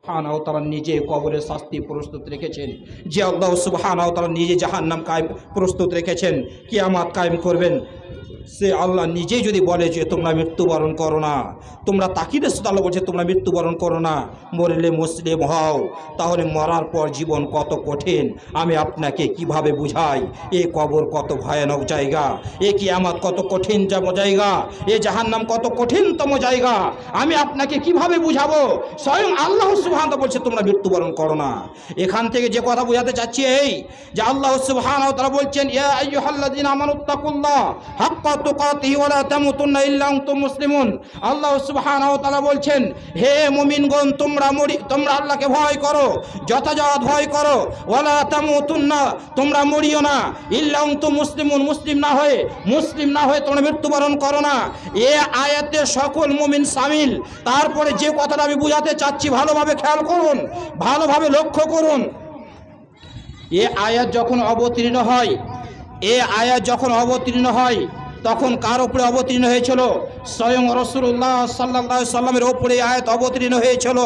সুবহানাহু ওয়া তাআলা নিজে কবরের শাস্তি প্রস্তুত রেখেছেন, যে আল্লাহ সুবহানাহু ওয়া তাআলা নিজে জাহান্নাম কায়েম প্রস্তুত রেখেছেন, কিয়ামত কায়েম করবেন, সে আল্লাহ নিজেই যদি বলে যে তোমরা মৃত্যুবরণ করো না, তোমরা তাকিদের সাথে আল্লাহ বলছে তোমরা মৃত্যুবরণ করো না, মরলে মুসলিম হও, তাহলে মরার পর জীবন কত কঠিন আমি আপনাকে কিভাবে বুঝাই। এ কবর কত ভয়ানক জায়গা, এ কিয়ামত কত কঠিন জায়গা, এ জাহান্নাম কত কঠিনতম জায়গা, আমি আপনাকে কিভাবে বুঝাবো। স্বয়ং আল্লাহ সুবহানাহু ওয়া তাআলা বলছে তোমরা মৃত্যুবরণ করো না। এখান থেকে যে কথা বোঝাতে চাচ্ছি এই যে আল্লাহ সুবহানাহু ওয়া তাআলা বলছেন ইয়া আইয়ুহাল্লাযীনা আমানুত্তাকুল্লাহ হাক্কা তুকাতিহি ওয়া লা তামুতুন্না ইল্লা আনতুম মুসলিমুন। আল্লাহ সুবহানাহু ওয়া তাআলা বলছেন হে মুমিনগণ তোমরা আল্লাহকে ভয় করো, যথাযথ ভয় করো, ওয়া লা তামুতুন্না তোমরা মরিও না, ইল্লা আনতুম মুসলিমুন মুসলিম না হয়ে তোমরা মৃত্যুবরণ করো না। এ আয়াতে সকল মুমিন শামিল। তারপরে যে কথাটা আমি বুঝাতে চাচ্ছি ভালোভাবে খেয়াল করুন, ভালোভাবে লক্ষ্য করুন। এ আয়াত যখন অবতীর্ণ হয় তখন কার উপরে অবতীর্ণ হয়েছিল? স্বয়ং রাসূলুল্লাহ সাল্লাল্লাহু আলাইহি সাল্লামের উপরে আয়াত অবতীর্ণ হয়েছিল।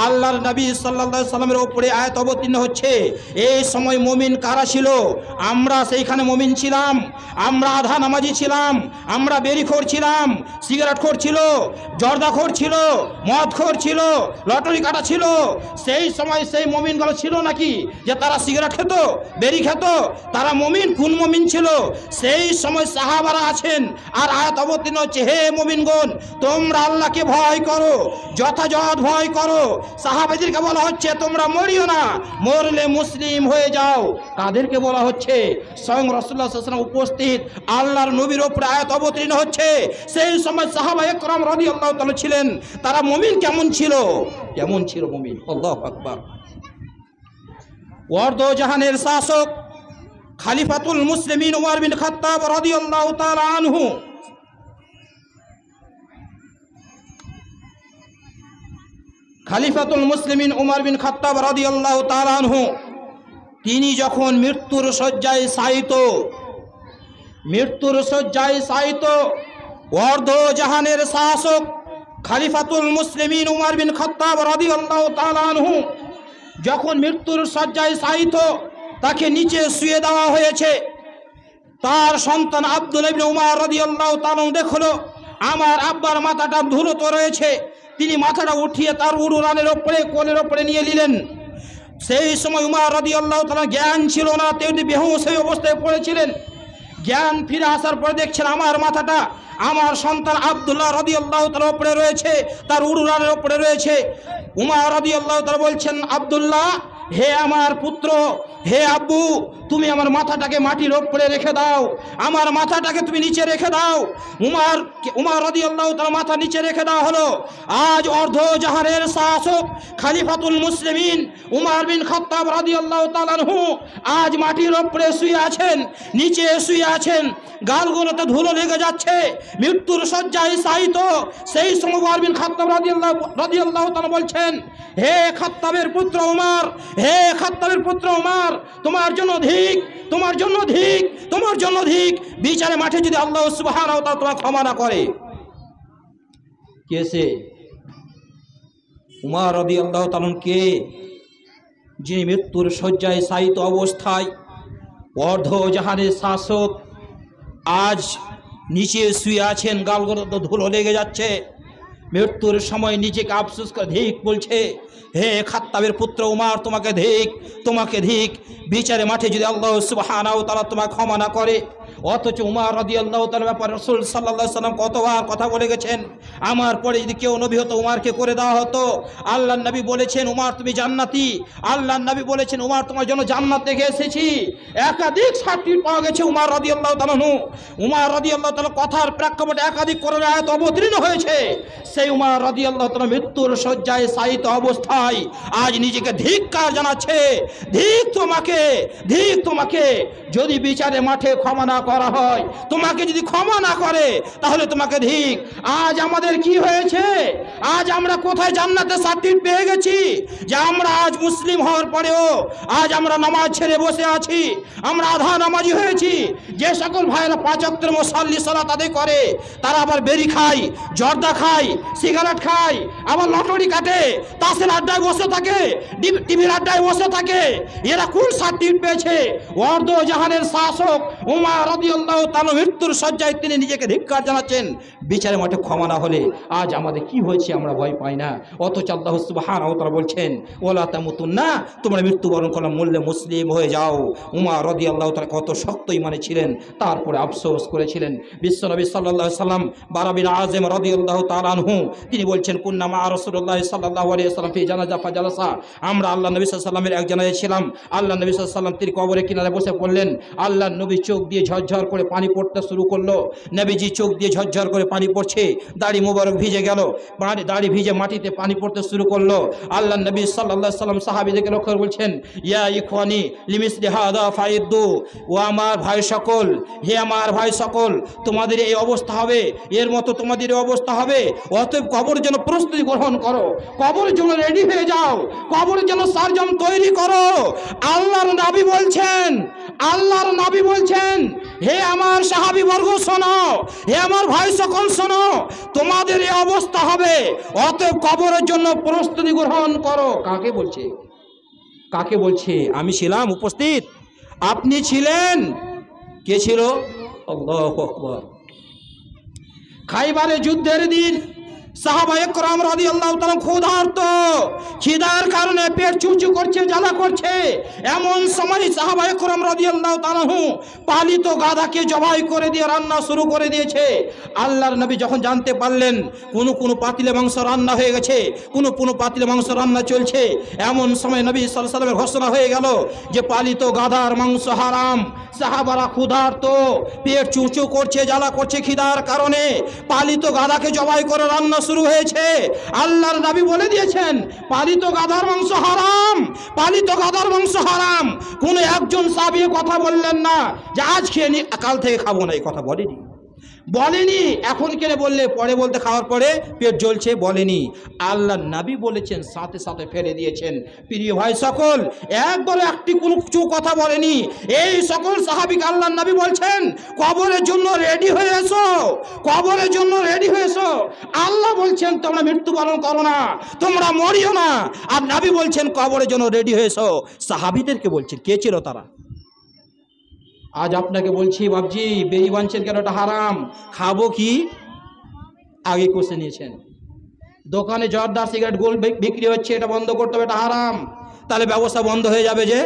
আল্লাহর নবী সাল্লাল্লাহু আলাইহি সাল্লামের উপরে আয়াত অবতীর্ণ হচ্ছে। এই সময় মুমিন কারা ছিল? আমরা সেইখানে মুমিন ছিলাম, আমরা আধা নামাজি ছিলাম, আমরা বেরিখোর ছিলাম, সিগারেটখোর ছিল, জর্দাখোর ছিল, মদখোর ছিল, লটারি কাটা ছিল। সেই সময় সেই মুমিনগুলো ছিল নাকি যে তারা সিগারেট খেত, বেরি খেত? তারা মুমিন, কোন মুমিন ছিল? সেই সময় সাহাবারা আছেন আর আয়াত অবতীর্ণ হচ্ছে হে মুমিনগণ তোমরা আল্লাহকে ভয় করো, যথাযথ ভয় করো। সাহাবাদেরকে বলা হচ্ছে তোমরা মরিও না, মরলে মুসলিম হয়ে যাও। কাদেরকে বলা হচ্ছে? স্বয়ং রাসূলুল্লাহ সাল্লাল্লাহু আলাইহি ওয়াসাল্লাম উপস্থিত, আল্লাহর নবীর উপরে আয়াত অবতীর্ণ হচ্ছে। সেই সময় সাহাবায়ে কেরাম রাদিয়াল্লাহু তাআলা ছিলেন। তারা মুমিন কেমন ছিল মুমিন? আল্লাহু আকবার। ওয়ার্দ জাহানের শাসক খলিফাতুল মুসলিমিন উমর বিন খাত্তাব রাদিয়াল্লাহু তাআলা আনহু তিনি যখন মৃত্যুর শয্যায় শায়িত ওয়ার্দ জাহানের শাসক খলিফাতুল মুসলিমিন উমর বিন খাত্তাব রাদিয়াল্লাহু তাআলা আনহু যখন মৃত্যুর শয্যায় শায়িত, তাকে নিচে শুয়ে দেওয়া হয়েছে। তার সন্তান আব্দুল্লাহ ইবনে উমর রাদিয়াল্লাহু তাআলা দেখলো আমার আব্বার মাথাটা ধুলোত রয়েছে। তিনি মাথাটা উঠিয়ে তার উরুরানের ওপরে, কোলের ওপরে নিয়ে নিলেন। সেই সময় উমর রাদিয়াল্লাহু তাআলা জ্ঞান ছিল না, তিনি বেহুশ হয়ে অবস্থায় পড়েছিলেন। জ্ঞান ফিরে আসার পরে দেখছেন আমার মাথাটা আমার সন্তান আব্দুল্লাহ রাদিয়াল্লাহু তাআলা উপরে রয়েছে, তার উরুরানের উপরে রয়েছে। উমর রাদিয়াল্লাহু তাআলা বলছেন আব্দুল্লাহ, হে আমার পুত্র, হে আব্বু, তুমি আমার মাথাটাকে মাটির উপরে রেখে দাও, আমার মাথাটাকে তুমি নিচে রেখে দাও। উমর রাদিয়াল্লাহু তাআলা মাথা নিচে রেখে দেওয়া হলো। আজ অর্ধ জাহানের শাসক খলিফাতুল মুসলিমিন উমর বিন খাত্তাব রাদিয়াল্লাহু তাআলা আনহু আজ মাটির উপরে শুয়ে আছেন, নিচে শুয়ে আছেন, গালগুলোতে ধুলো লেগে যাচ্ছে, মৃত্যুর শয্যায় শায়িত। সেই সময় উমর বিন খাত্তাব রাদিয়াল্লাহু তাআলা বলছেন হে খাত্তাবের পুত্র উমর, হে খাত্তাবের পুত্র উমর, তোমার জন্য ধিক, বিচারে মাঠে যদি আল্লাহ সুবহানাহু ওয়া তাআলা তোমাকে ক্ষমা না করে। কে সে? উমর রাদিয়াল্লাহু তাআলা কে? যিনি মৃত্যুর শয্যায় শায়িত অবস্থায় অর্ধ জাহানের শাসক আজ নিচে শুয়ে আছেন, গালগুলোতে ধুলো লেগে যাচ্ছে, মৃত্যুর সময় নিজেকে আফসোস করে ধিক বলছে, হে খাত্তাবের পুত্র উমর, তোমাকে ধিক, বিচারে মাঠে যদি আল্লাহ সুবহানাহু ওয়া তাআলা তোমাকে ক্ষমা না করে। অথচ উমর রাদিয়াল্লাহু তাআলার ব্যাপারে রাসূল সাল্লাল্লাহু আলাইহি ওয়াসাল্লাম কতবার কথা বলে গেছেন, আমার পরে যদি কেউ নবী হতো উমরকে করে দেওয়া হতো। আল্লাহর নবী বলেছেন উমর তুমি জান্নাতি, আল্লাহর নবী বলেছেন উমর তোমার জন্য জান্নাত দেখে এসেছি। একাধিক সার্টিফিকেট পাওয়া গেছে উমর রাদিয়াল্লাহু তাআলা কথার প্রেক্ষাপটে একাধিক কোরআন আয়াত অবতীর্ণ হয়েছে। সেই উমর রাদিয়াল্লাহু তাআলা মৃত্যুর শয্যায় শায়িত অবস্থায় আজ নিজেকে ধিক্কার জানাচ্ছে, ধিক তোমাকে, যদি বিচারে মাঠে ক্ষমা না করে করা হয়, তোমাকে যদি ক্ষমা না করে তাহলে তোমাকে ধিক। আজ আমাদের কি হয়েছে? আজ আমরা কোথায় জান্নাতে সার্টিফিকেট পেয়ে গেছি যে আমরা আজ মুসলিম হওয়ার পরেও আজ আমরা নামাজ ছেড়ে বসে আছি, আমরা আধা নামাজি হয়েছি। যে সকল ভাইরা 5 ওয়াক্তের মুসাল্লি সালাত আদায় করে তারা আবার বেরি খায়, জর্দা খায়, সিগারেট খায়, আবার লটারি কাটে, তাসের আড্ডায় বসে থাকে, টিভির আড্ডায় বসে থাকে। এরা কোন সার্টিফিকেট পেয়েছে? অর্ধ জাহানের শাসক উমর রাদিয়াল্লাহু তাআলা মৃত্যুর শয্যায় তিনি নিজেকে ধিক্কার জানাচ্ছেন। বিচারের মাঠে ক্ষমা না হলে আজ আমাদের কি হয়েছে আমরা ভয় পাই না। অথচ আল্লাহ সুবহানাহু ওয়া তাআলা বলছেন ওয়ালা তামুতুন্না, তোমরা মৃত্যুবরণ করলে মরলে মুসলিম হয়ে যাও। উমর রাদিয়াল্লাহু তাআলা কত শক্ত ঈমানে ছিলেন, তারপরে আফসোস করেছিলেন। বিশ্বনবী সাল্লাল্লাহু আলাইহি সাল্লাম বারা বিন আযিম রাদিয়াল্লাহু তাআলা আনহু তিনি বলছেন কুন্না মা রাসূলুল্লাহ সাল্লাল্লাহু আলাইহি ওয়াসাল্লাম ফি জানাজা ফাজালাসা, আমরা আল্লাহ নবী সাল্লাল্লাহু আলাইহি ওয়াসাল্লামের এক জানাজায় ছিলাম। আল্লাহ নবী সাল্লাল্লাহু আলাইহি ওয়াসাল্লাম তিনি কবরের কিনারে বসে পড়লেন। আল্লাহ নবী চোখ দিয়ে ঝরঝর করে পানি পড়তে শুরু করলো। নবীজি চোখ দিয়ে ঝরঝর করে পানি পড়ছে, দাড়ি মোবারক ভিজে গেল, দাড়ি ভিজে মাটিতে পানি পড়তে শুরু করলো। আল্লাহ নবী সাল্লাল্লাহু আলাইহি ওয়াসাল্লাম সাহাবীদেরকে লক্ষ্য করে বলছেন ইয়া ইখওয়ানি লিমিসলি হাদা ফাইদ্দু, ও আমার ভাই সকল, হে আমার ভাই সকল, তোমাদের এই অবস্থা হবে, এর মতো তোমাদের এই অবস্থা হবে। অতএব কবরের জন্য প্রস্তুতি গ্রহণ করো, কবরের জন্য রেডি হয়ে যাও, কবরের জন্য সার্জন তৈরি করো। আল্লাহর নবী বলছেন, আল্লাহর নবী বলছেন হে আমার সাহাবী বর্গ শোনো, হে আমার ভাই সকল শোনো, তোমাদের এই অবস্থা হবে, অতএব কবরের জন্য প্রস্তুতি গ্রহণ করো। কাকে বলছে? কাকে বলছে? আমি ছিলাম উপস্থিত, আপনি ছিলেন। কে ছিল? আল্লাহু আকবার। খাইবারের যুদ্ধের দিন সাহাবায়ে কেরাম রাদিয়াল্লাহু তাআলা ক্ষুধার্ত, খিদার কারণে পেট চুচু করছে, জ্বালা করছে। এমন সময় সাহাবায়ে কেরাম রাদিয়াল্লাহু তাআলা পালিত গাধাকে জবাই করে দিয়ে রান্না শুরু করে দিয়েছে। আল্লাহর নবী যখন জানতে পারলেন কোনো পাতিলে মাংস রান্না হয়ে গেছে, কোনো পাতিলে মাংস রান্না চলছে, এমন সময় নবী সাল্লাল্লাহু আলাইহি ওয়াসাল্লামের ঘোষণা হয়ে গেল যে পালিত গাধার মাংস হারাম। সাহাবারা ক্ষুধার্ত, পেট চুচু করছে, জ্বালা করছে খিদার কারণে, পালিত গাধাকে জবাই করে রান্না শুরু হয়েছে। আল্লাহর নবী বলে দিয়েছেন পালিত গাধার মাংস হারাম, পালিত গাধার মাংস হারাম। কোনো একজন সাহাবী কথা বললেন না যে আজ খেয়ে নি, কাল থেকে খাবো না, এই কথা বলেনি, বলেনি। এখন কেন বললে? পরে বলতে, খাওয়ার পরে পেট জ্বলছে, বলেনি। আল্লাহর নবী বলেছেন, সাথে সাথে ফেলে দিয়েছেন। প্রিয় ভাই সকল, একবারে একটি কোনো কিছু কথা বলেনি। এই সকল সাহাবীকে আল্লাহর নবী বলছেন কবরের জন্য রেডি হয়ে এসো, কবরের জন্য রেডি হয়ে এসো। আল্লাহ বলছেন তোমরা মৃত্যুবরণ করো না, তোমরা মরিও না, আর নবী বলছেন কবরের জন্য রেডি হয়ে এসো। সাহাবীদেরকে বলছেন। কে ছিল তারা? আজ আপনাকে বলছি বাবজি বেরি বানছেন কেন? এটা হারাম, খাবো কি? আগে কষে নিয়েছেন। দোকানে জর্দা সিগারেট গোল বিক্রি হচ্ছে, এটা বন্ধ করতে হবে, এটা হারাম। তাহলে ব্যবসা বন্ধ হয়ে যাবে যে?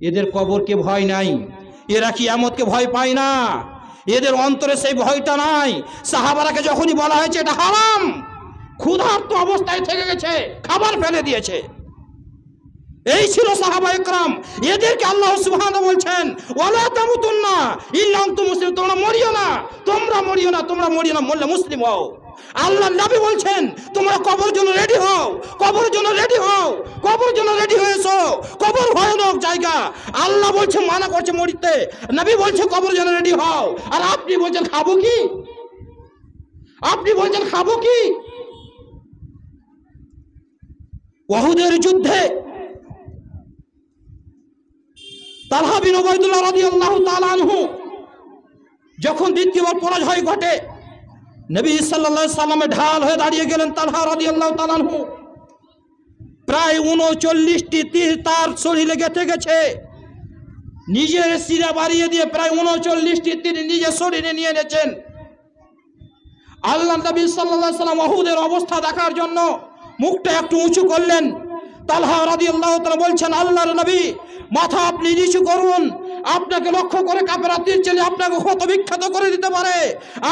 এদের কবরকে ভয় নাই, এরা কিয়ামতকে ভয় পায় না, এদের অন্তরে সেই ভয়টা নাই। সাহাবারাকে যখনই বলা হয়েছে এটা হারাম, ক্ষুধার্ত অবস্থায় থেকে গেছে, খাবার ফেলে দিয়েছে। এই ছিল সাহাবায়ে কেরাম। এদেরকে আল্লাহ সুবহানাহু বলছেন ওয়ালা তামুতুন্না ইল্লা আনতুম মুসলিম, তোমরা মরিও না, তোমরা মরিও না, তোমরা মরিও না, মরলে মুসলিম হও। আল্লাহর নবী বলছেন তোমরা কবরের জন্য রেডি হও, কবরের জন্য রেডি হও, কবরের জন্য রেডি হয়েছো। কবর ভয়ানক জায়গা। আল্লাহ বলছে, মানা করছে মরিতে, নবী বলছে কবরের জন্য রেডি হও, আর আপনি বলছেন খাবো কি? আপনি বলছেন খাবো কি? উহুদের যুদ্ধে তালহা বিন উবাইদুল্লাহ রাদিয়াল্লাহু তাআলা আনহু যখন দ্বিতীয়বার পরাজয় ঘটে, নবী সাল্লাল্লাহু আলাইহি সাল্লামের ঢাল হয়ে দাঁড়িয়ে গেলেন তালহা রাদিয়াল্লাহু তাআলা আনহু। প্রায় 39টি তীর তার শরীরে গেঁথে গেছে। নিজের শিরা বাড়িয়ে দিয়ে প্রায় 39টি তীর নিজের শরীরে নিয়ে এনেছেন। আল্লাহ নবী সাল্লাল্লাহু আলাইহি সাল্লাম উহুদের অবস্থা দেখার জন্য মুখটা একটু উঁচু করলেন। তালহা রাদিয়াল্লাহু তাআলা বলছেন আল্লাহর নবী মাথা আপনি নিচু করুন, আপনাকে লক্ষ্য করে কাফেররা তীর চালিয়ে আপনাকে ক্ষত বিক্ষত করে দিতে পারে।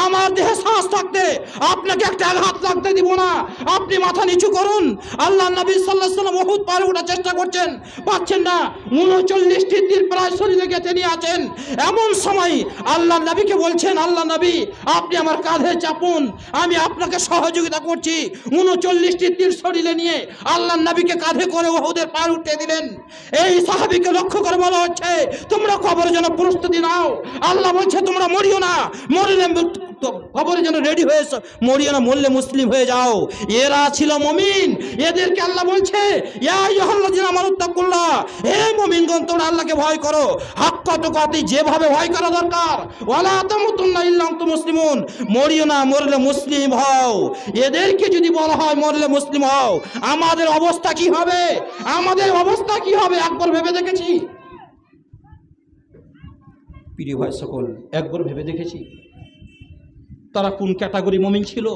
আমার দেহে শ্বাস থাকতে আপনাকে একটা আঘাত লাগতে দিব না, আপনি মাথা নিচু করুন। আল্লাহ নবী সাল্লাল্লাহু আলাইহি ওয়াসাল্লাম উহুদ পাহাড়ে ওঠার চেষ্টা করছেন, পাচ্ছেন না। 39টি তীর প্রায় শরীরে গেঁথে নিয়ে আছেন। এমন সময় আল্লাহ নবীকে বলছেন, আল্লাহ নবী আপনি আমার কাঁধে চাপুন, আমি আপনাকে সহযোগিতা করছি। 39টি তীর শরীরে নিয়ে আল্লাহ নবীকে কাঁধে করে উহুদের পাহাড় উঠিয়ে দিলেন। এই সাহাবীকে লক্ষ্য করে বলা হচ্ছে তোমরা তোমরা কবরের জন্য প্রস্তুতি নাও। আল্লাহ বলছে তোমরা মরিও না, মরলে কবরের জন্য রেডি হয়েছো, মরিও না, মরলে মুসলিম হয়ে যাও। এরা ছিল মুমিন, এদেরকে আল্লাহ বলছে ইয়া আইয়ুহাল্লাযীনা আমানুত্তাকুল্লাহ, হে মুমিনগণ তোমরা আল্লাহকে ভয় করো হাক্কা তুকাতি, যেভাবে ভয় করা দরকার। ওয়ালা তামুতুন্না ইল্লা আনতুম মুসলিমুন, মরিও না, মরলে মুসলিম হও। এদেরকে যদি বলা হয় মরলে মুসলিম হও, আমাদের অবস্থা কি হবে? আমাদের অবস্থা কি হবে একবার ভেবে দেখেছি? প্রিয় ভাই সকল, একবার ভেবে দেখেছি তারা কোন ক্যাটাগরি মুমিন ছিল?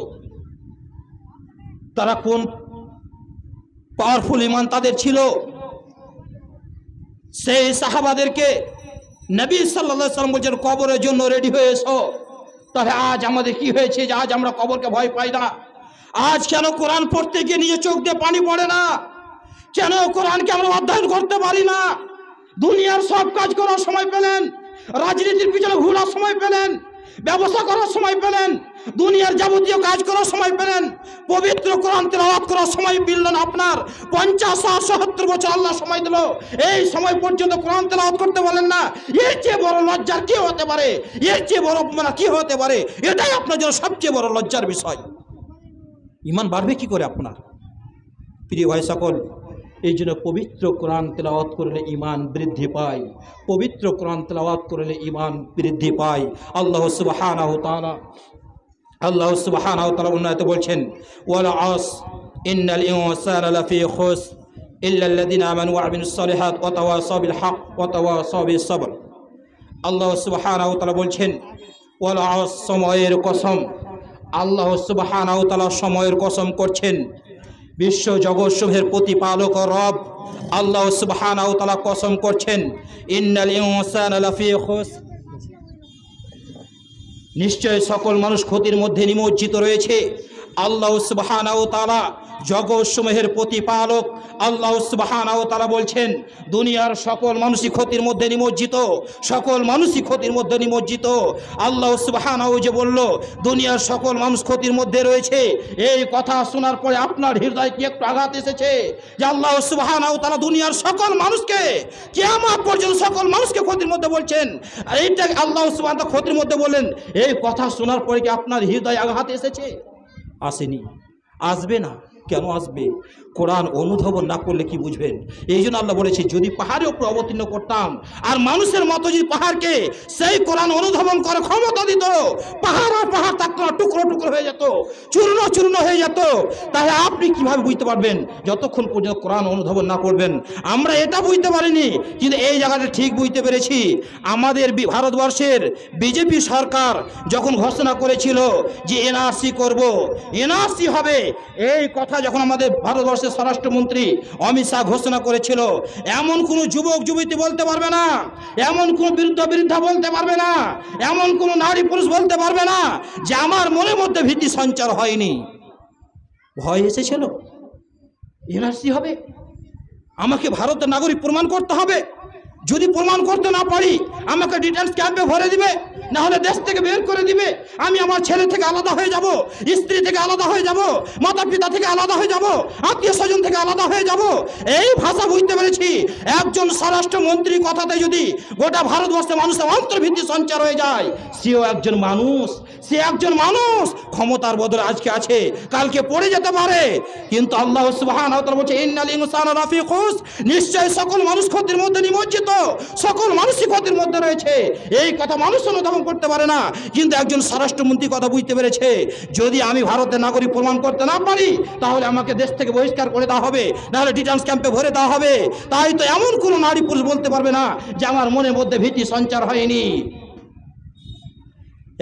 তারা কোন পাওয়ারফুল ঈমান তাদের ছিল? সেই সাহাবাদেরকে নবী সাল্লাল্লাহু আলাইহি ওয়াসাল্লাম বলেন কবরের জন্য রেডি হয়ে এসো। তাহলে আজ আমাদের কি হয়েছে যে আজ আমরা কবরকে ভয় পাই না? আজ কেন কোরআন পড়তে গিয়ে নিজের চোখ দিয়ে পানি পড়ে না? কেন কোরআনকে আমরা অধ্যয়ন করতে পারি না? দুনিয়ার সব কাজ করার সময় পেলেন, রাজনীতির পিছনে ঘোরার সময় পেলেন, ব্যবসা করার সময় পেলেন, দুনিয়ার যাবতীয় কাজ করার সময় পেলেন, পবিত্র কোরআন তেলাওয়াত করার সময় পেলেন। আপনার 50-70 বছর আল্লাহ সময় দিল, এই সময় পর্যন্ত কোরআন তেলাওয়াত করতে বলেন না। এর চেয়ে বড় লজ্জার কি হতে পারে? এর চেয়ে বড় অপমান কি হতে পারে? এটাই আপনার জন্য সবচেয়ে বড় লজ্জার বিষয়। ঈমান বাড়বে কি করে আপনার? প্রিয় ভাই সকল, এই জন্য পবিত্র কোরআন তেলাওয়াত করলে ঈমান বৃদ্ধি পায়, পবিত্র কোরআন তেলাওয়াত করলে ঈমান বৃদ্ধি পায়। আল্লাহ সুবহানাহু ওয়া তাআলা উন্নয়তে বলছেন ওয়াল আস ইন্নাল ইনসানা লাফি খুস ইল্লা আল্লাযিনা আমানু ওয়া আমিলুস সালিহাত ওয়া তাওয়াসাউ বিল হক ওয়া তাওয়াসাউ বিস সবর। আল্লাহ সুবহানাহু ওয়া তাআলা বলছেন ওয়াল আস, সময়ের কসম। আল্লাহ সুবহানাহু ওয়া তাআলা সময়ের কসম করছেন। বিশ্ব জগৎসমূহের প্রতিপালক রব আল্লাহ সুবহানাহু ওয়া তাআলা কসম করছেন ইন্নাল ইনসানা লাফি খুস, নিশ্চয় সকল মানুষ ক্ষতির মধ্যে নিমজ্জিত রয়েছে। আল্লাহ সুবহানাহু ওয়া তাআলা জগৎসমূহের প্রতিপালক আল্লাহ সুবহানাহু ওয়া তাআলা বলছেন দুনিয়ার সকল মানুষই ক্ষতির মধ্যে নিমজ্জিত, সকল মানুষই ক্ষতির মধ্যে নিমজ্জিত। আল্লাহ সুবহানাহু যে বলল দুনিয়ার সকল মানুষ ক্ষতির মধ্যে রয়েছে, এই কথা শোনার পরে আপনার হৃদয়ে কি একটু আঘাত এসেছে যে আল্লাহ সুবহানাহু ওয়া তাআলা দুনিয়ার সকল মানুষকে কিয়ামত পর্যন্ত সকল মানুষকে ক্ষতির মধ্যে বলছেন? আর এইটা আল্লাহ সুবহানাহু ওয়া তাআলা ক্ষতির মধ্যে বলেন, এই কথা শোনার পরে কি আপনার হৃদয়ে আঘাত এসেছে? আসেনি, আসবে না। কেন আসবে? কোরআন অনুধাবন না করলে কি বুঝবেন? এই জন্য আল্লাহ বলেছে যদি পাহাড়ের উপর অবতীর্ণ করতাম আর মানুষের মতো যদি পাহাড়কে সেই কোরআন অনুধাবন করে ক্ষমতা দিত, পাহাড় আর পাহাড় থাকতো না, টুকরো টুকরো হয়ে যেত, চূর্ণ চূর্ণ হয়ে যেত। তাহলে আপনি কিভাবে বুঝতে পারবেন যতক্ষণ পর্যন্ত কোরআন অনুধাবন না করবেন? আমরা এটা বুঝতে পারিনি, কিন্তু এই জায়গাটা ঠিক বুঝতে পেরেছি। আমাদের ভারতবর্ষের বিজেপি সরকার যখন ঘোষণা করেছিল যে এনআরসি করব, এনআরসি হবে, এই কথা যখন আমাদের ভারতবর্ষের স্বরাষ্ট্রমন্ত্রী অমিত শাহ ঘোষণা করেছিল, এমন কোনো যুবক যুবতী বলতে পারবে না, এমন কোনো বৃদ্ধা বলতে পারবে না, এমন কোনো নারী পুরুষ বলতে পারবে না যে আমার মনের মধ্যে ভীতি সঞ্চার হয়নি। ভয় এসেছিল এনআরসি হবে, আমাকে ভারতের নাগরিক প্রমাণ করতে হবে। যদি প্রমাণ করতে না পারি আমাকে ডিটেনস ক্যাম্পে ভরে দিবে, না হলে দেশ থেকে বের করে দিবে। আমি আমার ছেলে থেকে আলাদা হয়ে যাব, স্ত্রী থেকে আলাদা হয়ে যাব, মাতা পিতা থেকে আলাদা হয়ে যাব, আত্মীয় স্বজন থেকে আলাদা হয়ে যাব। এই ভাষা বুঝতে পেরেছি। একজন স্বরাষ্ট্রমন্ত্রীর কথাতে যদি গোটা ভারতবর্ষের মানুষের অন্তর্ভীতি সঞ্চার হয়ে যায়, সেও একজন মানুষ, সে একজন মানুষ, ক্ষমতার বদলে আজকে আছে কালকে পড়ে যেতে পারে। কিন্তু আল্লাহ সুবহানাহু ওয়া তাআলা বলছে ইন্নাল ইনসানা লাফি খুস, নিশ্চয় সকল মানুষ ক্ষতির মধ্যে নিমজ্জিত, সকল মানুষই ক্ষতির মধ্যে রয়েছে। এই কথা মানুষ অনুধাবন করতে পারে না, কিন্তু একজন স্বরাষ্ট্রমন্ত্রী কথা বুঝতে পেরেছে। যদি আমি ভারতের নাগরিক প্রমাণ করতে না পারি তাহলে আমাকে দেশ থেকে বহিষ্কার করে দেওয়া হবে, নাহলে ডিটেনস ক্যাম্পে ভরে দেওয়া হবে। তাই তো এমন কোনো নারী পুরুষ বলতে পারবে না যে আমার মনের মধ্যে ভীতি সঞ্চার হয়নি।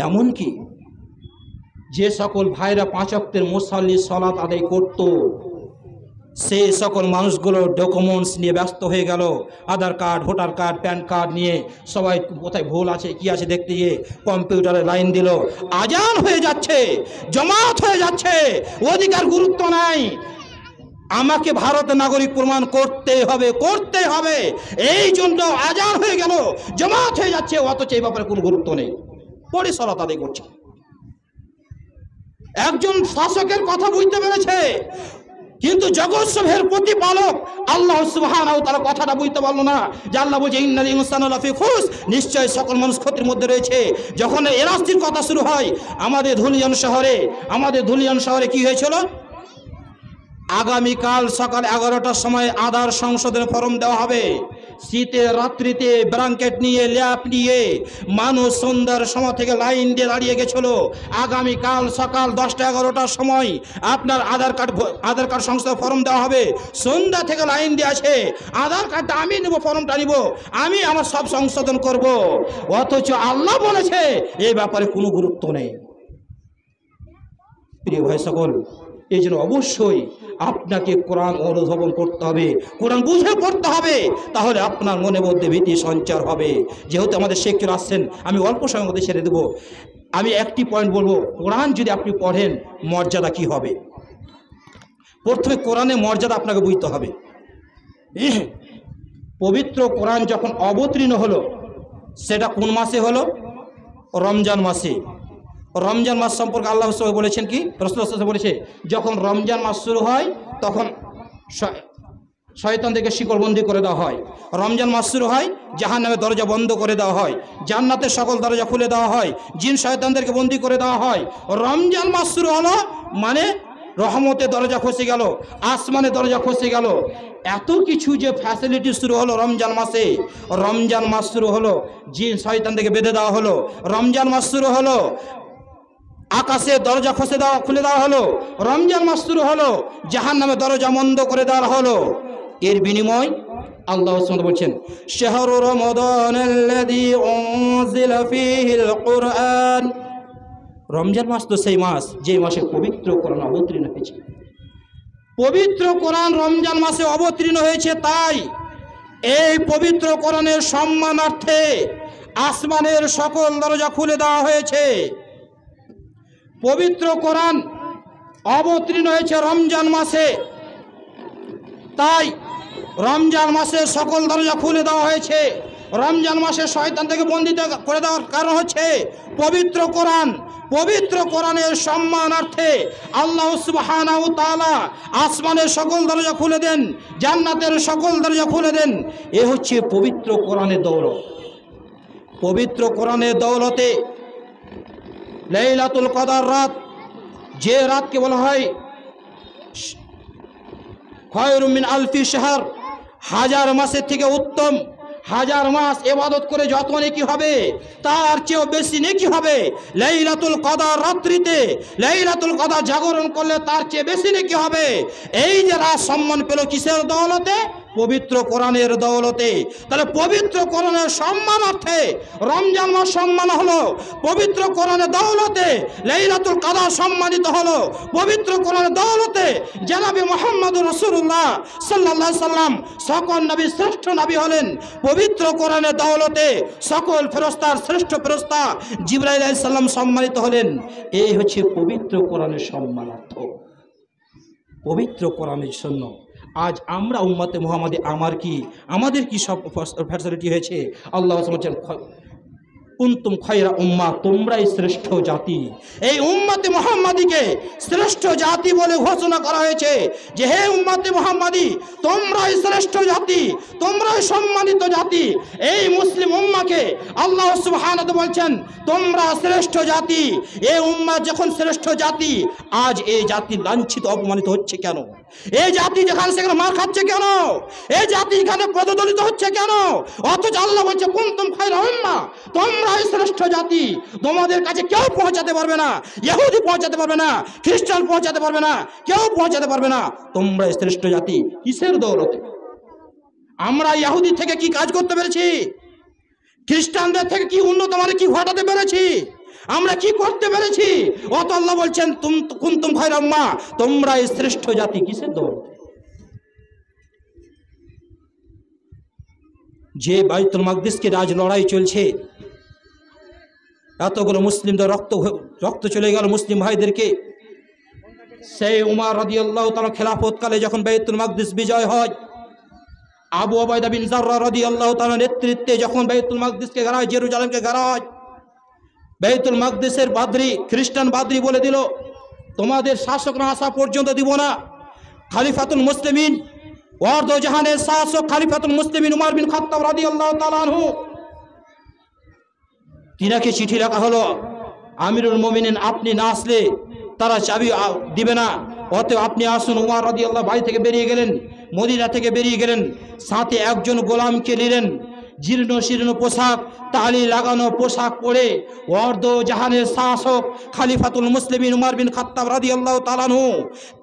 এমনকি যে সকল ভাইরা 5 ওয়াক্তের মুসাল্লি সালাত আদায় করত, সেই সকল মানুষগুলো ডকুমেন্টস নিয়ে ব্যস্ত হয়ে গেল, Aadhaar card, voter card, PAN card নিয়ে সবাই কোথায় ভুল আছে কি আছে দেখতে গিয়ে কম্পিউটারে লাইন দিল। আজান হয়ে যাচ্ছে, জমাত হয়ে যাচ্ছে, অধিকার গুরুত্ব নাই। আমাকে ভারতের নাগরিক প্রমাণ করতে হবে, করতে হবে, এই জন্য আজান হয়ে গেল, জমাত হয়ে যাচ্ছে, অথচ এই ব্যাপারে কোনো গুরুত্ব নেই, পরে সালাত আদায় করছে। একজন শাসকের কথা বুঝতে পেরেছে, কিন্তু জগৎসমূহের প্রতিপালক আল্লাহ সুবহানাহু ওয়া তাআলা কথাটা বুঝতে পারলো না যে আল্লাহ বলছে ইন্নাল ইনসানা লাফি খুস, নিশ্চয় সকল মানুষ ক্ষতির মধ্যে রয়েছে। যখন এনআরসির কথা শুরু হয় আমাদের ধুলিয়ান শহরে কি হয়েছিল? আগামীকাল সকাল 11টার সময় আধার সংশোধনের ফর্ম দেওয়া হবে। শীতের রাত্রিতে ব্ল্যাঙ্কেট নিয়ে ল্যাপ নিয়ে মানুষ সন্ধ্যার সময় থেকে লাইন দিয়ে দাঁড়িয়ে গেছিল। আগামীকাল সকাল 10টা 11টার সময় আপনার আধার কার্ড সংশোধনের ফর্ম দেওয়া হবে। সন্ধ্যা থেকে লাইন দিয়ে আছে, আধার কার্ডটা আমি নেব, ফর্মটা নিব, আমি আমার সব সংশোধন করব। অথচ আল্লাহ বলেছে এই ব্যাপারে কোনো গুরুত্ব নেই। প্রিয় ভাই সকল, এই জন্য অবশ্যই আপনাকে কোরআন অনুধাবন করতে হবে, কোরআন বুঝে পড়তে হবে, তাহলে আপনার মনের মধ্যে ভীতি সঞ্চার হবে। যেহেতু আমাদের শেখর আসছেন, আমি অল্প সময়ের মধ্যে ছেড়ে দেবো। আমি একটি পয়েন্ট বলবো, কোরআন যদি আপনি পড়েন মর্যাদা কি হবে। প্রথমে কোরআনের মর্যাদা আপনাকে বুঝতে হবে। পবিত্র কোরআন যখন অবতীর্ণ হলো সেটা কোন মাসে হলো? রমজান মাসে। রমজান মাস সম্পর্কে আল্লাহ বলেছেন কি? রাসূলুল্লাহ বলেছে যখন রমজান মাস শুরু হয় তখন শয়তানদেরকে শিকলবন্দি করে দেওয়া হয়। রমজান মাস শুরু হয় জাহান্নামের দরজা বন্ধ করে দেওয়া হয়, জান্নাতের সকল দরজা খুলে দেওয়া হয়, জিন শয়তানদেরকে বন্দি করে দেওয়া হয়। রমজান মাস শুরু হলো মানে রহমতের দরজা খসে গেল, আসমানের দরজা খসে গেল। এত কিছু যে ফ্যাসিলিটি শুরু হলো রমজান মাসে। রমজান মাস শুরু হলো জিন শয়তানদেরকে বেঁধে দেওয়া হলো। রমজান মাস শুরু হলো আকাশের দরজা খুলে দেওয়া হলো। রমজান মাস শুরু হলো জাহান্নামের দরজা বন্ধ করে দেওয়া হলো। এর বিনিময় আল্লাহ সুবহানাহু বলছেন শাহরু রমাদানাল্লাযী উনজিলা ফীহিল কুরআন। রমজান মাস তো সেই মাস যে মাসে পবিত্র কোরআন অবতীর্ণ হয়েছে। পবিত্র কোরআন রমজান মাসে অবতীর্ণ হয়েছে, তাই এই পবিত্র কোরআনের সম্মানার্থে আসমানের সকল দরজা খুলে দেওয়া হয়েছে। পবিত্র কোরআন অবতীর্ণ হয়েছে রমজান মাসে, তাই রমজান মাসে সকল দরজা খুলে দেওয়া হয়েছে। রমজান মাসে শয়তান থেকে বন্দিত করে দেওয়ার কারণ হচ্ছে পবিত্র কোরআন। পবিত্র কোরআনের সম্মানার্থে আল্লাহ সুবহানাহু ওয়া তাআলা আসমানের সকল দরজা খুলে দেন, জান্নাতের সকল দরজা খুলে দেন। এ হচ্ছে পবিত্র কোরআনের দৌলত। পবিত্র কোরআনের দৌলতে লাইলাতুল কদর রাত, যে রাতকে বলা হয় খায়রুম মিন আলফি শাহর, হাজার মাসের থেকে উত্তম। হাজার মাস ইবাদত করে যত নেকি হবে তার চেয়েও বেশি নেকি হবে লাইলাতুল কদর রাত্রিতে। লাইলাতুল কদর জাগরণ করলে তার চেয়ে বেশি নেকি হবে। এই যে রাত সম্মান পেল কিসের দৌলতে? পবিত্র কোরআনের দৌলতে। তাহলে পবিত্র কোরআনের সম্মানার্থে রমজান মাস সম্মান হলো, পবিত্র কোরআনের দৌলতে লাইলাতুল কদর সম্মানিত হলো, পবিত্র কোরআনের দৌলতে জনাবে মুহাম্মদুর রাসূলুল্লাহ সাল্লাল্লাহু আলাইহি সাল্লাম সকল নবীর শ্রেষ্ঠ নবী হলেন। পবিত্র কোরআনের দৌলতে সকল ফেরেশতার শ্রেষ্ঠ ফেরেশতা জিবরাইল আলাইহিস সালাম সম্মানিত হলেন। এই হচ্ছে পবিত্র কোরআনের সম্মানার্থ। পবিত্র কোরআনের জন্য আজ আমরা উম্মতে মুহাম্মাদি আমাদের কি সব ফ্যাসিলিটি হয়েছে? আল্লাহ বলছেন কুনতুম খায়রা উম্মাহ, তোমরাই শ্রেষ্ঠ জাতি। এই উম্মতে মুহাম্মাদিকে শ্রেষ্ঠ জাতি বলে ঘোষণা করা হয়েছে যে হে উম্মতে মুহাম্মাদি, তোমরাই শ্রেষ্ঠ জাতি, তোমরাই সম্মানিত জাতি। এই মুসলিম উম্মাকে আল্লাহ সুবহানাহু বলছেন তোমরা শ্রেষ্ঠ জাতি। এই উম্মা যখন শ্রেষ্ঠ জাতি, আজ এই জাতি লাঞ্ছিত অপমানিত হচ্ছে কেন? এই জাতি যেখানে সেখানে মার খাচ্ছে কেন? এই জাতি এখানে পদদলিত হচ্ছে কেন? অথচ আল্লাহ বলছে কুনতুম খায়রা উম্মাহ, তোমরাই শ্রেষ্ঠ জাতি। তোমাদের কাছে কেউ পৌঁছাতে পারবে না, ইহুদি পৌঁছাতে পারবে না, খ্রিস্টান পৌঁছাতে পারবে না, কেউ পৌঁছাতে পারবে না। তোমরাই শ্রেষ্ঠ জাতি। কিসের দৌলতে? আমরা ইহুদি থেকে কি কাজ করতে পেরেছি? খ্রিস্টানদের থেকে কি উন্নত মানে কি ঘটাতে পেরেছি? আমরা কি করতে পেরেছি? অত আল্লাহ বলছেন কুনতুম খায়রা উম্মাহ, তোমরাই শ্রেষ্ঠ জাতি। কিসের দৌলতে? যে বাইতুল মাকদিসকে আজ লড়াই চলছে, এতগুলো মুসলিমদের রক্ত চলে গেল মুসলিম ভাইদেরকে। সেই উমর রাদিয়াল্লাহু তাআলা খেলাফতকালে যখন বাইতুল মাকদিস বিজয় হয়, আবু উবাইদা বিন জাররা রাদিয়াল্লাহু তাআলা নেতৃত্বে যখন বাইতুল মাকদিসকে ঘেরা হয়, জেরুজালেমকে ঘেরা হয়, বাইতুল মাকদিসের বাদরি খ্রিস্টান বাদরি বলে দিল তোমাদের শাসকরা আসা পর্যন্ত দিব না। খলিফাতুল মুসলিমিন ওয়ার্দ জাহানের শাসক খলিফাতুল মুসলিমিন উমর বিন খাত্তাব রাদিয়াল্লাহু তাআলা আনহু, তিনাকে চিঠি লেখা হলো, আমিরুল মুমিনিন আপনি না আসলে তারা চাবি দিবে না, অতএব আপনি আসুন। উমর রাদিয়াল্লাহু বাড়ি থেকে বেরিয়ে গেলেন, মদিনা থেকে বেরিয়ে গেলেন, সাথে একজন গোলামকে নিলেন, জীর্ণ শীর্ণ পোশাক, তালি লাগানো পোশাক পরে অর্ধ জাহানের শাসক খলিফাতুল মুসলিমিন উমর বিন খাত্তাব রাদিয়াল্লাহু তাআলা আনহু,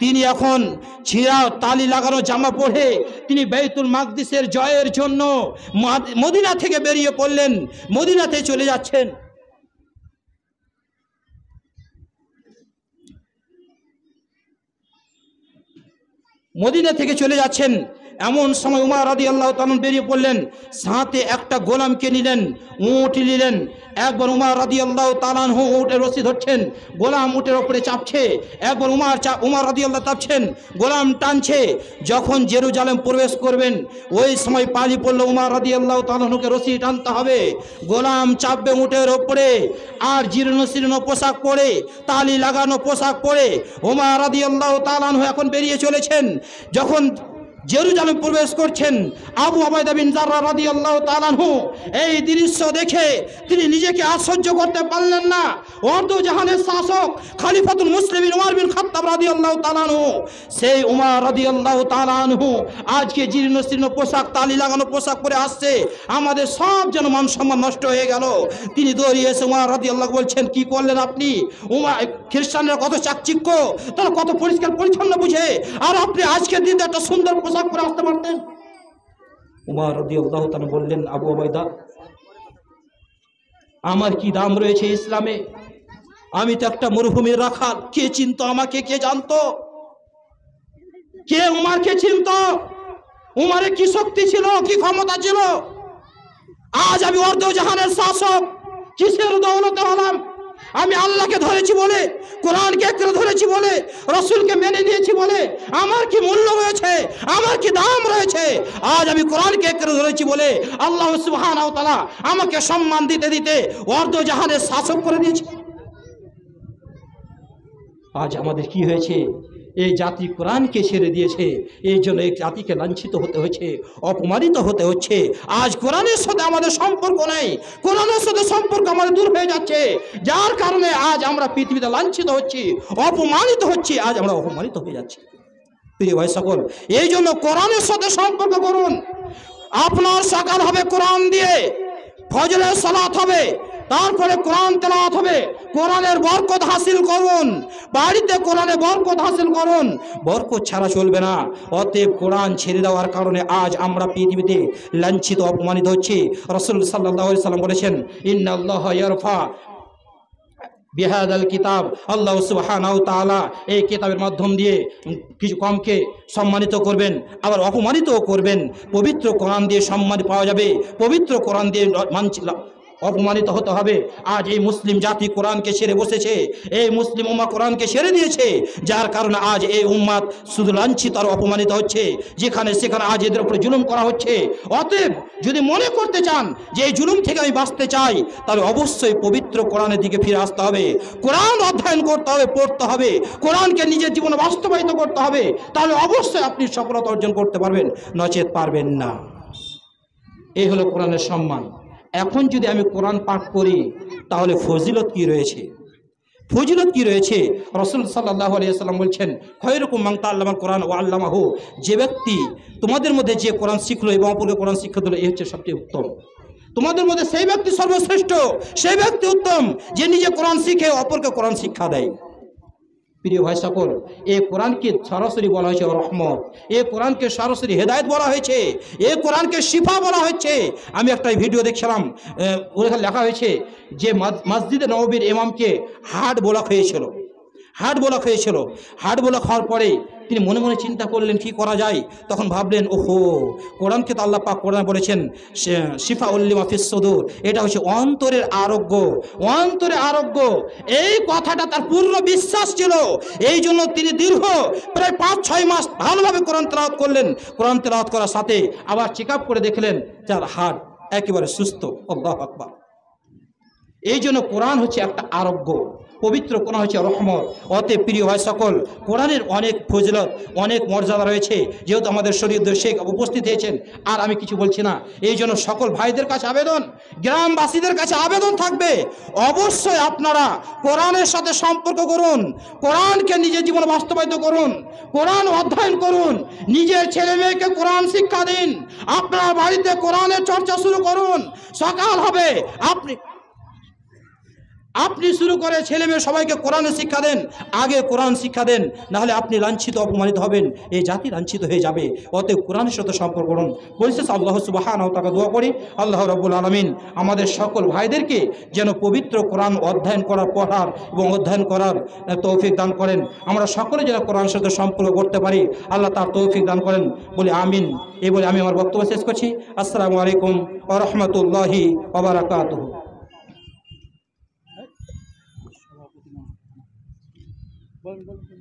তিনি এখন ছিঁড়া তালি লাগানো জামা পরে তিনি বাইতুল মাকদিসের জয়ের জন্য মদিনা থেকে বেরিয়ে পড়লেন, মদিনাতে চলে যাচ্ছেন। মদিনা থেকে চলে যাচ্ছেন, এমন সময় উমর রাদিয়াল্লাহু তাআলা বেরিয়ে পড়লেন, সাথে একটা গোলামকে নিলেন, উট নিলেন। একবার উমর রাদিয়াল্লাহু তাআলা উটের রশি ধরছেন, গোলাম উটের উপরে চাপছে, একবার উমর রাদিয়াল্লাহু চাপছেন, গোলাম টানছে। যখন জেরুজালেম প্রবেশ করবেন ওই সময় পালি পড়ল উমর রাদিয়াল্লাহু তাআলাকে রশি টানতে হবে, গোলাম চাপবে উটের উপরে। আর জীর্ণ শীর্ণ পোশাক পরে, তালি লাগানো পোশাক পরে উমর রাদিয়াল্লাহু তাআলা এখন বেরিয়ে চলেছেন। যখন জেরুজালেম প্রবেশ করছেন, আবু উবাইদা বিন জাররাহ রাদিয়াল্লাহু তাআলা আনহু এই দৃশ্য দেখে তিনি নিজেকে আর সহ্য করতে পারলেন না। অর্ধ জাহানের শাসক খলিফাতুল মুসলিমিন উমর বিন খাত্তাব রাদিয়াল্লাহু তাআলা আনহু, সেই উমর রাদিয়াল্লাহু তাআলা আনহু আজকে জীর্ণ শীর্ণ পোশাক, তালি লাগানো পোশাক পরে আসছে, আমাদের সব যেন মান সম্মান নষ্ট হয়ে গেল। তিনি দৌড়িয়ে এসে উমর রাদিয়াল্লাহু বলছেন, কি করলেন আপনি? উমর, খ্রিস্টানরা কত চাকচিক্য, তারা কত পরিষ্কার পরিচ্ছন্ন বুঝে, আর আপনি আজকের দিনে একটা সুন্দর পোশাক পরে আসতে পারতেন। উমর রাদিয়াল্লাহু তাআলা বললেন, আবু উবাইদা, আমার কি দাম রয়েছে ইসলামে? আমি তো একটা মরুভূমির রাখাল, কে চিনতো আমাকে, কে জানতো? কে উমরকে চিনতো? উমরের কি শক্তি ছিল, কি ক্ষমতা ছিল? আজ আমি অর্ধ জাহানের শাসক, কিসের দৌলতে হলাম? আমি আল্লাহকে ধরেছি বলে, কোরআনকে একরে ধরেছি বলে, রসুলকে মেনে নিয়েছি বলে আমার কি মূল্য রয়েছে, আমার কি দাম রয়েছে? আজ আমি কোরআনকে একরে ধরেছি বলে আল্লাহ সুবহানাহু ওয়া তাআলা আমাকে সম্মান দিতে দিতে অর্ধ জাহানের শাসক করে দিয়েছে। আজ আমাদের কি হয়েছে? এই জাতি কোরআনকে ছেড়ে দিয়েছে, এই জন্য এই জাতিকে লাঞ্ছিত হতে হচ্ছে, অপমানিত হতে হচ্ছে। আজ কোরআনের সাথে আমাদের সম্পর্ক নেই, কোরআনের সাথে সম্পর্ক আমাদের দূর হয়ে যাচ্ছে, যার কারণে আজ আমরা পৃথিবীতে লাঞ্ছিত হচ্ছি, অপমানিত হচ্ছি, আজ আমরা অপমানিত হয়ে যাচ্ছি। প্রিয় ভাই সকল, এই জন্য কোরআনের সাথে সম্পর্ক করুন। আপনার সকাল হবে কোরআন দিয়ে, ফজরের সালাত হবে, তারপরে কোরআন তেলাওয়াত হবে, কোরআনের বরকত হাসিল করুন, বাড়িতে কোরআনের বরকত হাসিল করুন, বরকত ছাড়া চলবে না। অতএব কোরআন ছেড়ে দেওয়ার কারণে আজ আমরা পৃথিবীতে লাঞ্ছিত, অপমানিত হচ্ছি। রাসূল সাল্লাল্লাহু আলাইহি সাল্লাম বলেছেন, ইন্নাল্লাহা ইয়ারফা বিহাদাল কিতাব, আল্লাহ সুবহানাহু ওয়া তাআলা এই কিতাবের মাধ্যম দিয়ে কিছু কমকে সম্মানিত করবেন, আবার অপমানিতও করবেন। পবিত্র কোরআন দিয়ে সম্মান পাওয়া যাবে, পবিত্র কোরআন দিয়ে অপমানিত হতে হবে। আজ এই মুসলিম জাতি কোরআনকে ছেড়ে বসেছে, এই মুসলিম উম্মাহ কোরআনকে ছেড়ে দিয়েছে, যার কারণে আজ এই উম্মাত শুধু লাঞ্ছিত আর অপমানিত হচ্ছে, যেখানে সেখানে আজ এদের উপরে জুলুম করা হচ্ছে। অতএব যদি মনে করতে চান যে এই জুলুম থেকে আমি বাঁচতে চাই, তাহলে অবশ্যই পবিত্র কোরআনের দিকে ফিরে আসতে হবে, কোরআন অধ্যয়ন করতে হবে, পড়তে হবে, কোরআনকে নিজের জীবনে বাস্তবায়িত করতে হবে, তাহলে অবশ্যই আপনি সফলতা অর্জন করতে পারবেন, নচেত পারবেন না। এই হলো কোরআনের সম্মান। এখন যদি আমি কোরআন পাঠ করি তাহলে ফজিলত কি রয়েছে, ফজিলত কি রয়েছে? রাসূল সাল্লাল্লাহু আলাইহি ওয়াসাল্লাম বলছেন, খায়রুকুম মান তাআল্লামাল কোরআন ওয়া আল্লামাহু, যে ব্যক্তি তোমাদের মধ্যে যে কোরআন শিখলো এবং অপরকে কোরআন শিক্ষা দিল, এই হচ্ছে সবচেয়ে উত্তম। তোমাদের মধ্যে সেই ব্যক্তি সর্বশ্রেষ্ঠ, সেই ব্যক্তি উত্তম যে নিজে কোরআন শিখে অপরকে কোরআন শিক্ষা দেয়। প্রিয় ভাই সকল, এই কোরআনকে সরাসরি বলা হয়েছে রহমত, এই কোরআনকে সরাসরি হেদায়েত বলা হয়েছে, এই কোরআনকে শিফা বলা হয়েছে। আমি একটা ভিডিও দেখছিলাম, ওখানে লেখা হয়েছে যে মসজিদে নববীর ইমামকে হার্ট ব্লক হয়েছিল, হার্ট ব্লক হয়েছিল। হার্ট ব্লক হওয়ার পরে তিনি মনে মনে চিন্তা করলেন কি করা যায়। তখন ভাবলেন, ওহো, কোরআনকে তো আল্লাহ পাক কোরআন বলেছেন শিফা উল্লিমা ফিস সুদূর, এটা হচ্ছে অন্তরের আরোগ্য, অন্তরের আরোগ্য। এই কথাটা তার পূর্ণ বিশ্বাস ছিল, এই জন্য তিনি দীর্ঘ প্রায় 5-6 মাস ভালোভাবে কোরআন তেলাওয়াত করলেন। কোরআন তেলাওয়াত করার সাথে আবার চেক আপ করে দেখলেন তার হার্ট একেবারে সুস্থ। আল্লাহু আকবার। এই জন্য কোরআন হচ্ছে একটা আরোগ্য, পবিত্র কোরআন হচ্ছে রহমত। অতএব প্রিয় ভাই সকল, কোরআনের অনেক ফজিলত, অনেক মর্যাদা রয়েছে। যেহেতু আমাদের শরীয়তের শেখ উপস্থিত হয়েছেন, আর আমি কিছু বলছি না। এই জন্য সকল ভাইদের কাছে আবেদন, গ্রামবাসীদের কাছে আবেদন থাকবে, অবশ্যই আপনারা কোরআনের সাথে সম্পর্ক করুন, কোরআনকে নিজের জীবনে বাস্তবায়িত করুন, কোরআন অধ্যয়ন করুন, নিজের ছেলে মেয়েকে কোরআন শিক্ষা দিন, আপনার বাড়িতে কোরআনের চর্চা শুরু করুন। সকাল হবে আপনি শুরু করে ছেলে মেয়ে সবাইকে কোরআনের শিক্ষা দেন, আগে কোরআন শিক্ষা দেন, নাহলে আপনি লাঞ্ছিত অপমানিত হবেন, এই জাতি লাঞ্ছিত হয়ে যাবে। অতএব কোরআনের সাথে সম্পর্ক করুন। পরিশেষে আল্লাহ সুবহানাহু ওয়া তাআলা দোয়া করি, আল্লাহ রাব্বুল আলামিন আমাদের সকল ভাইদেরকে যেন পবিত্র কোরআন অধ্যয়ন করার, পড়ার এবং অধ্যয়ন করার তৌফিক দান করেন। আমরা সকলে যেন কোরআনের সাথে সম্পর্ক করতে পারি, আল্লাহ তার তৌফিক দান করেন বলে আমিন। এই বলে আমি আমার বক্তব্য শেষ করছি। আসসালামু আলাইকুম ওয়া রাহমাতুল্লাহি ওয়া বারাকাতুহু। বলেন